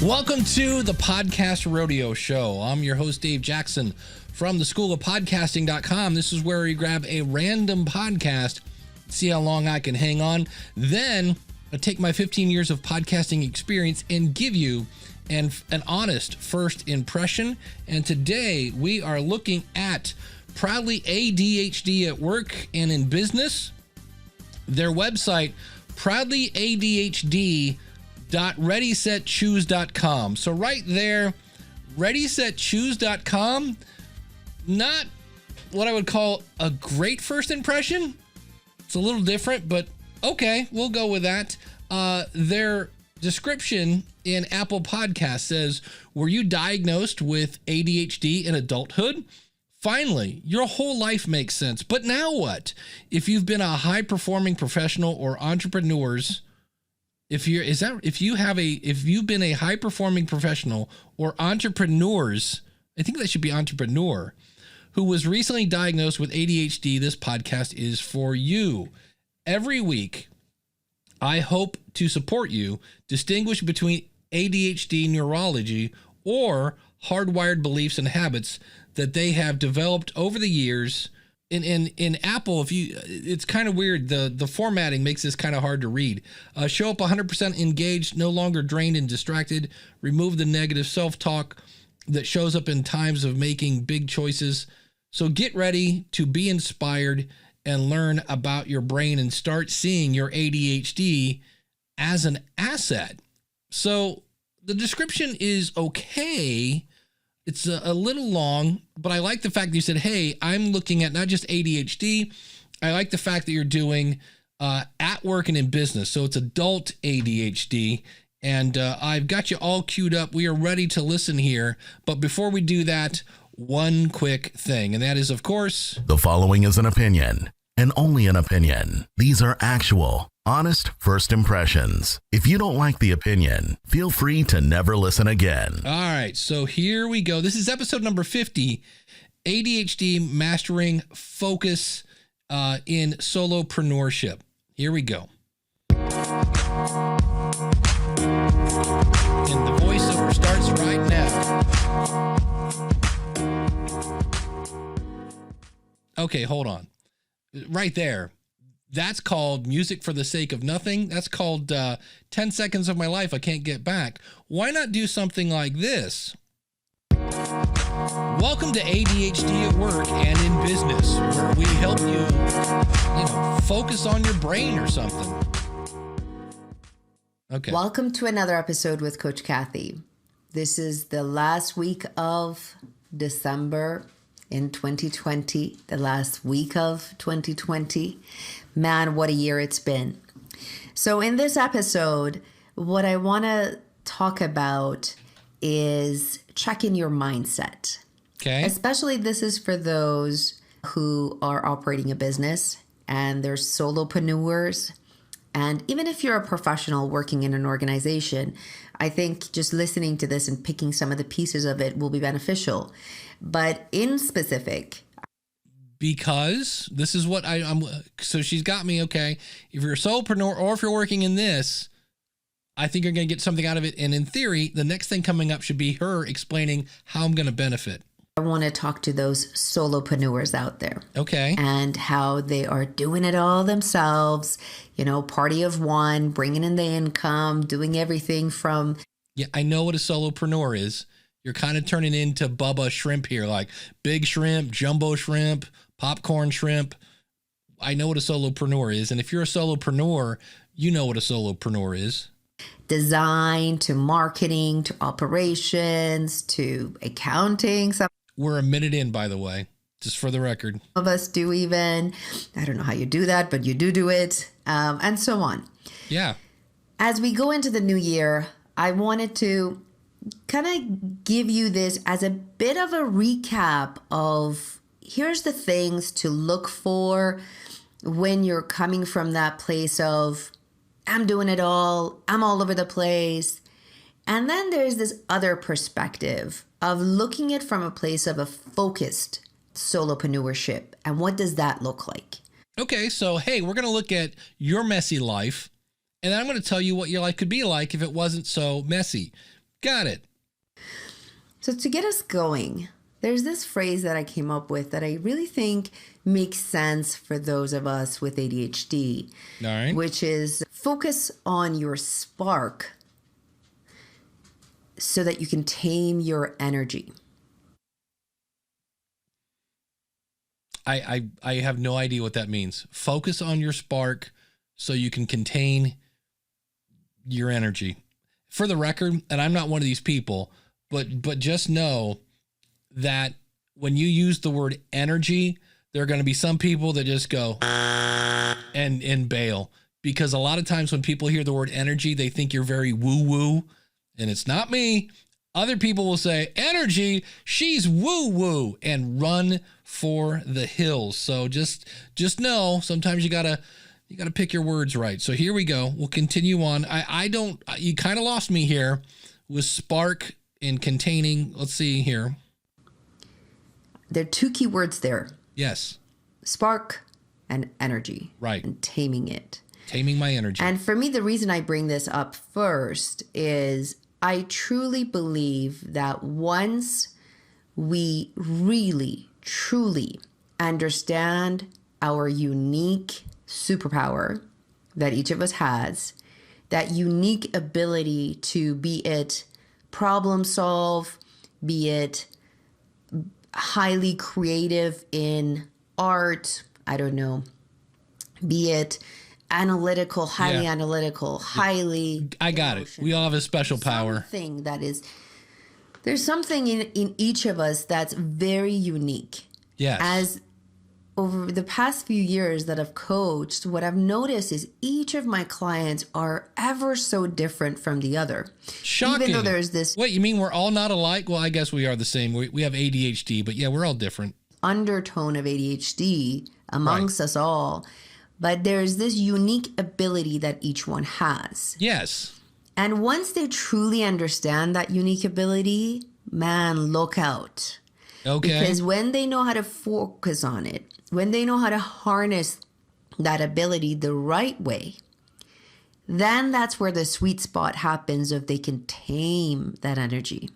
Welcome to the Podcast Rodeo Show. I'm your host, Dave Jackson from the School of Podcasting.com. This is where we grab a random podcast, see how long I can hang on. Then I take my 15 years of podcasting experience and give you an honest first impression. And today we are looking at Proudly ADHD at Work and in Business. Their website, proudlyadhd.readysetchoose.com. So right there, readysetchoose.com, not what I would call a great first impression. It's a little different, but okay, we'll go with that. Their description in Apple Podcasts says, were you diagnosed with ADHD in adulthood? Finally, your whole life makes sense. But now what? If you've been a high-performing professional or entrepreneurs, if you've been a high-performing professional or entrepreneurs, I think that should be entrepreneur, who was recently diagnosed with ADHD, this podcast is for you. Every week, I hope to support you distinguish between ADHD neurology or hardwired beliefs and habits that they have developed over the years. In Apple, it's kind of weird. The formatting makes this kind of hard to read. Show up 100% engaged, no longer drained and distracted. Remove the negative self-talk that shows up in times of making big choices. So get ready to be inspired and learn about your brain and start seeing your ADHD as an asset. So the description is okay. It's a little long, but I like the fact that you said, hey, I'm looking at not just ADHD. I like the fact that you're doing at work and in business. So it's adult ADHD. And I've got you all queued up. We are ready to listen here. But before we do that, one quick thing. And that is, of course, the following is an opinion and only an opinion. These are actual, honest first impressions. If you don't like the opinion, feel free to never listen again. All right, so here we go. This is episode number 50, ADHD Mastering Focus in Solopreneurship. Here we go. And the voiceover starts right now. Okay, hold on. Right there. That's called music for the sake of nothing. That's called 10 seconds of my life I can't get back. Why not do something like this? Welcome to ADHD at Work and in Business, where we help you, focus on your brain or something. Okay. Welcome to another episode with Coach Kathy. This is the last week of December in 2020, the last week of 2020. Man, what a year it's been. So in this episode, what I want to talk about is checking your mindset. Okay. Especially this is for those who are operating a business and they're solopreneurs. And even if you're a professional working in an organization, I think just listening to this and picking some of the pieces of it will be beneficial. But in specific, because this is what I'm, so she's got me, okay. If you're a solopreneur or if you're working in this, I think you're going to get something out of it. And in theory, the next thing coming up should be her explaining how I'm going to benefit. I want to talk to those solopreneurs out there. Okay. And how they are doing it all themselves, party of one, bringing in the income, doing everything from. Yeah, I know what a solopreneur is. You're kind of turning into Bubba Shrimp here, like big shrimp, jumbo shrimp, popcorn shrimp. I know what a solopreneur is. And if you're a solopreneur, you know what a solopreneur is. Design to marketing to operations to accounting. Some We're a minute in, by the way, just for the record. of us do even. I don't know how you do that, but you do it, and so on. Yeah. As we go into the new year, I wanted to kind of give you this as a bit of a recap of here's the things to look for when you're coming from that place of I'm doing it all, I'm all over the place. And then there's this other perspective of looking at from a place of a focused solopreneurship. And what does that look like? Okay, so hey, we're going to look at your messy life, and then I'm going to tell you what your life could be like if it wasn't so messy. Got it. So to get us going, there's this phrase that I came up with that I really think makes sense for those of us with ADHD, All right. which is focus on your spark so that you can tame your energy. I have no idea what that means. Focus on your spark so you can contain your energy. For the record, and I'm not one of these people, but just know that when you use the word energy, there are going to be some people that just go and bail, because a lot of times when people hear the word energy, they think you're very woo-woo, and it's not me. Other people will say, energy, she's woo-woo, and run for the hills. So just know, sometimes you gotta pick your words right. So here we go. We'll continue on. You kind of lost me here with spark and containing. Let's see here. There are two key words there. Yes. Spark and energy. Right. And taming it. Taming my energy. And for me, the reason I bring this up first is I truly believe that once we really, truly understand our unique superpower that each of us has, that unique ability to, be it problem solve, be it highly creative in art, I don't know, be it analytical, highly analytical, highly I got it. We all have a special power. There's something in each of us that's very unique. Yes. As over the past few years that I've coached, what I've noticed is each of my clients are ever so different from the other. Shocking. Even though there's this Wait, you mean we're all not alike? Well, I guess we are the same. We have ADHD, but yeah, we're all different. undertone of ADHD amongst us all, but there's this unique ability that each one has. Yes. And once they truly understand that unique ability, man, look out. Okay. Because when they know how to focus on it, when they know how to harness that ability the right way, then that's where the sweet spot happens if they can tame that energy.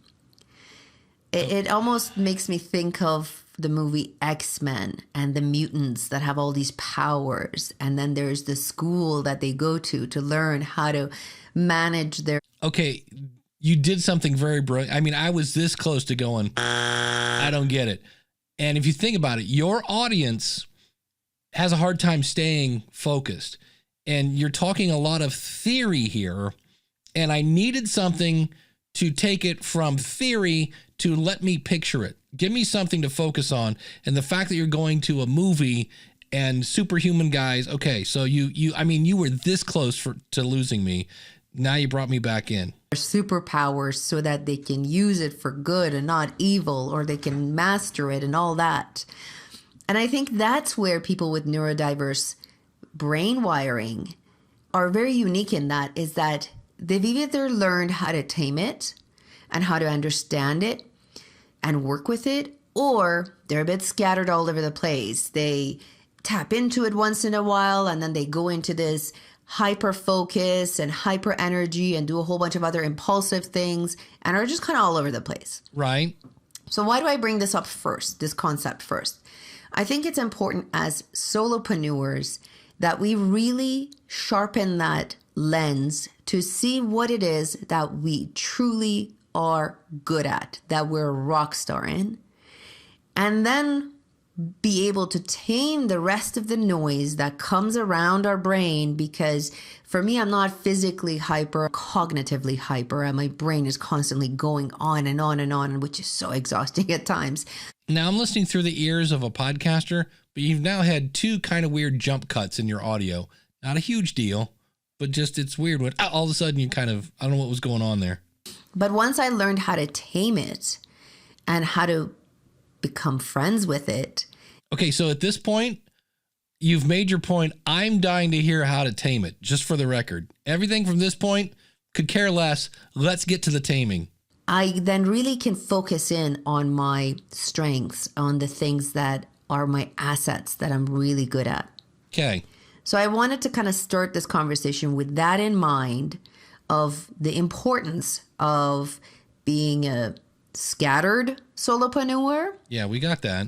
It almost makes me think of the movie X-Men and the mutants that have all these powers. And then there's the school that they go to learn how to manage their... Okay, you did something very brilliant. I mean, I was this close to going, I don't get it. And if you think about it, your audience has a hard time staying focused. And you're talking a lot of theory here. And I needed something to take it from theory to let me picture it. Give me something to focus on. And the fact that you're going to a movie and superhuman guys. Okay, so you were this close to losing me. Now you brought me back in. Superpowers so that they can use it for good and not evil, or they can master it and all that. And I think that's where people with neurodiverse brain wiring are very unique in that, is that they've either learned how to tame it and how to understand it and work with it, or they're a bit scattered all over the place. They tap into it once in a while, and then they go into this hyper focus and hyper energy and do a whole bunch of other impulsive things and are just kind of all over the place. Right. So why do I bring this up first, this concept first? I think it's important as solopreneurs that we really sharpen that lens to see what it is that we truly are good at, that we're a rock star in, and then be able to tame the rest of the noise that comes around our brain. Because for me, I'm not physically hyper, cognitively hyper, and my brain is constantly going on and on and on, which is so exhausting at times. Now I'm listening through the ears of a podcaster, but you've now had two kind of weird jump cuts in your audio. Not a huge deal, but just it's weird when all of a sudden you I don't know what was going on there. But once I learned how to tame it and how to become friends with it. Okay, so at this point, you've made your point. I'm dying to hear how to tame it, just for the record. Everything from this point could care less. Let's get to the taming. I then really can focus in on my strengths, on the things that are my assets that I'm really good at. Okay. So I wanted to kind of start this conversation with that in mind, of the importance of being a scattered solopreneur Yeah, we got that.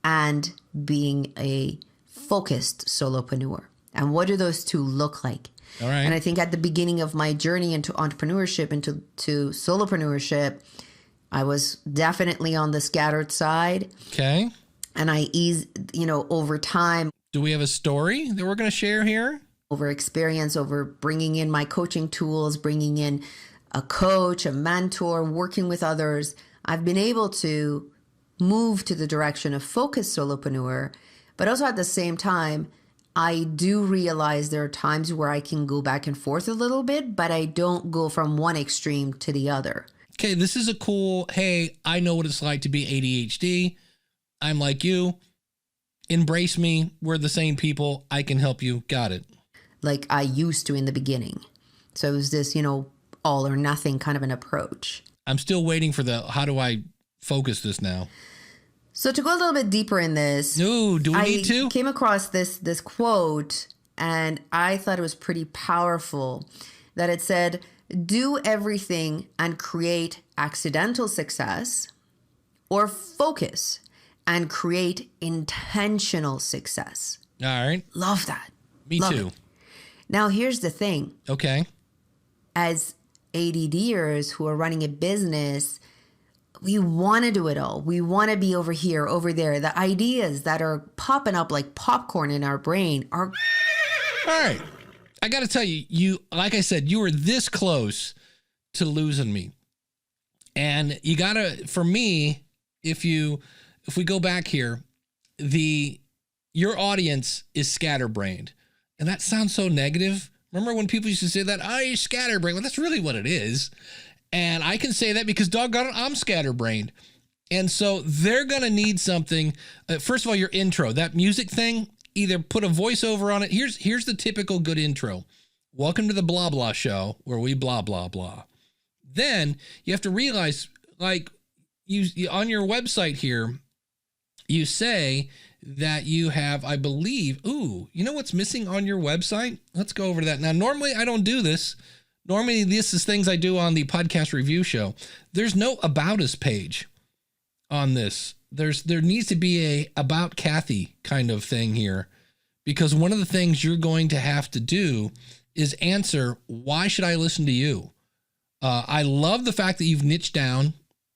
and being a focused solopreneur. And what do those two look like? All right. And I think at the beginning of my journey into entrepreneurship, into solopreneurship, I was definitely on the scattered side. Okay. And I over time, Do we have a story that we're going to share here? over experience, over bringing in my coaching tools, bringing in a coach, a mentor, working with others, I've been able to move to the direction of focused solopreneur. But also at the same time, I do realize there are times where I can go back and forth a little bit, but I don't go from one extreme to the other. Okay, this is a cool, hey, I know what it's like to be ADHD. I'm like you. Embrace me. We're the same people. I can help you. Got it. Like I used to in the beginning. So it was this, all or nothing kind of an approach. I'm still waiting for how do I focus this now? So to go a little bit deeper in this, No, do we need to? I came across this quote and I thought it was pretty powerful, that it said, do everything and create accidental success, or focus and create intentional success. All right. Love that. Me Love too. it. Now, here's the thing. Okay. As ADDers who are running a business, we want to do it all. We want to be over here, over there. The ideas that are popping up like popcorn in our brain are... All right. I got to tell you, like I said, you were this close to losing me. And you got to, for me, if we go back here, your audience is scatterbrained. And that sounds so negative. Remember when people used to say that, oh, you're scatterbrained? Well, that's really what it is. And I can say that because doggone it, I'm scatterbrained. And so they're going to need something. First of all, your intro, that music thing, either put a voiceover on it. Here's the typical good intro. Welcome to the blah, blah show where we blah, blah, blah. Then you have to realize, like you on your website here, you say that you have, I believe, you know what's missing on your website? Let's go over to that. Now, normally I don't do this. Normally this is things I do on the podcast review show. There's no About Us page on this. There needs to be a About Kathy kind of thing here, because one of the things you're going to have to do is answer, why should I listen to you? I love the fact that you've niched down.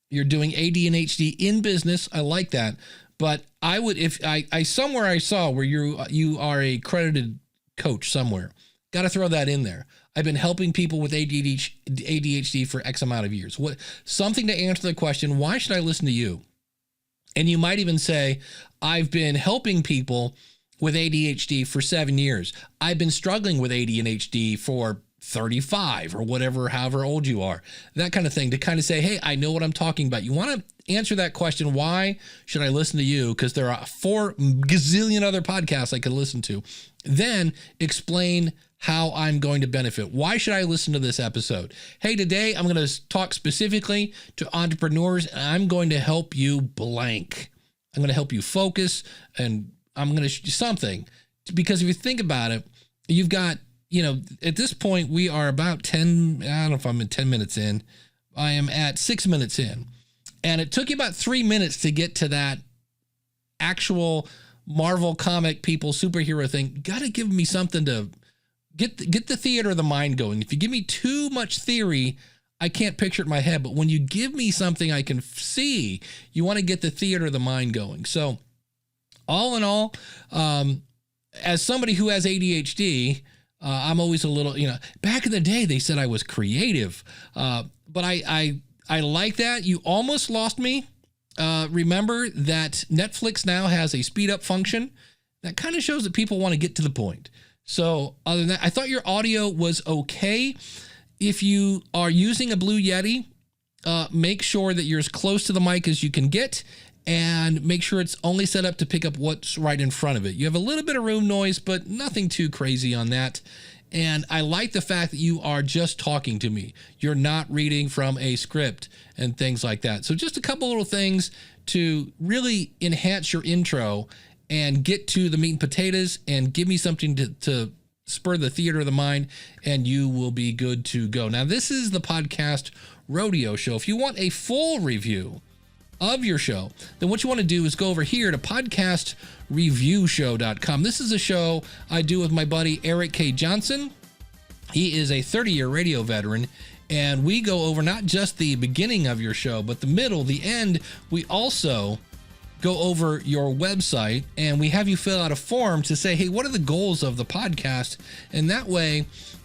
You're doing ADHD in business. I like that. But I would, if I somewhere I saw where you are a credited coach somewhere, got to throw that in there. I've been helping people with ADHD for X amount of years. Something to answer the question, why should I listen to you? And you might even say, I've been helping people with ADHD for 7 years. I've been struggling with ADHD for 35 or whatever, however old you are, that kind of thing, to kind of say, hey, I know what I'm talking about. You want to answer that question, why should I listen to you? Because there are 4 gazillion other podcasts I could listen to. Then explain how I'm going to benefit. Why should I listen to this episode? Hey, today I'm going to talk specifically to entrepreneurs, and I'm going to help you blank. I'm going to help you focus, and I'm going to something. Because if you think about it, you've got, at this point, we are about 10, I don't know if I'm in 10 minutes in. I am at 6 minutes in. And it took you about 3 minutes to get to that actual Marvel comic people superhero thing. You got to give me something to get the theater of the mind going. If you give me too much theory, I can't picture it in my head. But when you give me something I can see, you want to get the theater of the mind going. So all in all, as somebody who has ADHD, I'm always a little, back in the day, they said I was creative. But I like that. You almost lost me. Remember that Netflix now has a speed up function that kind of shows that people want to get to the point. So other than that, I thought your audio was okay. If you are using a Blue Yeti, make sure that you're as close to the mic as you can get, and make sure it's only set up to pick up what's right in front of it. You have a little bit of room noise, but nothing too crazy on that. And I like the fact that you are just talking to me. You're not reading from a script and things like that. So just a couple little things to really enhance your intro and get to the meat and potatoes and give me something to spur the theater of the mind, and you will be good to go. Now, this is the Podcast Rodeo Show. If you want a full review of your show, then what you want to do is go over here to podcastreviewshow.com. This is a show I do with my buddy Eric K. Johnson. He is a 30-year radio veteran, and we go over not just the beginning of your show, but the middle, the end. We also go over your website, and we have you fill out a form to say, hey, what are the goals of the podcast? And that way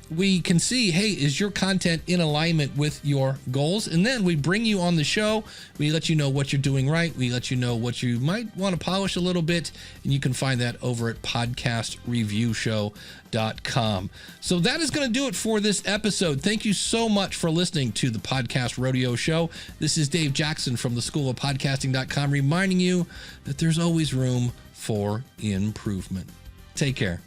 we can see, hey, is your content in alignment with your goals? And then we bring you on the show. We let you know what you're doing right. We let you know what you might want to polish a little bit. And you can find that over at podcastreviewshow.com. So that is going to do it for this episode. Thank you so much for listening to the Podcast Rodeo Show. This is Dave Jackson from the School of Podcasting.com, reminding you that there's always room for improvement. Take care.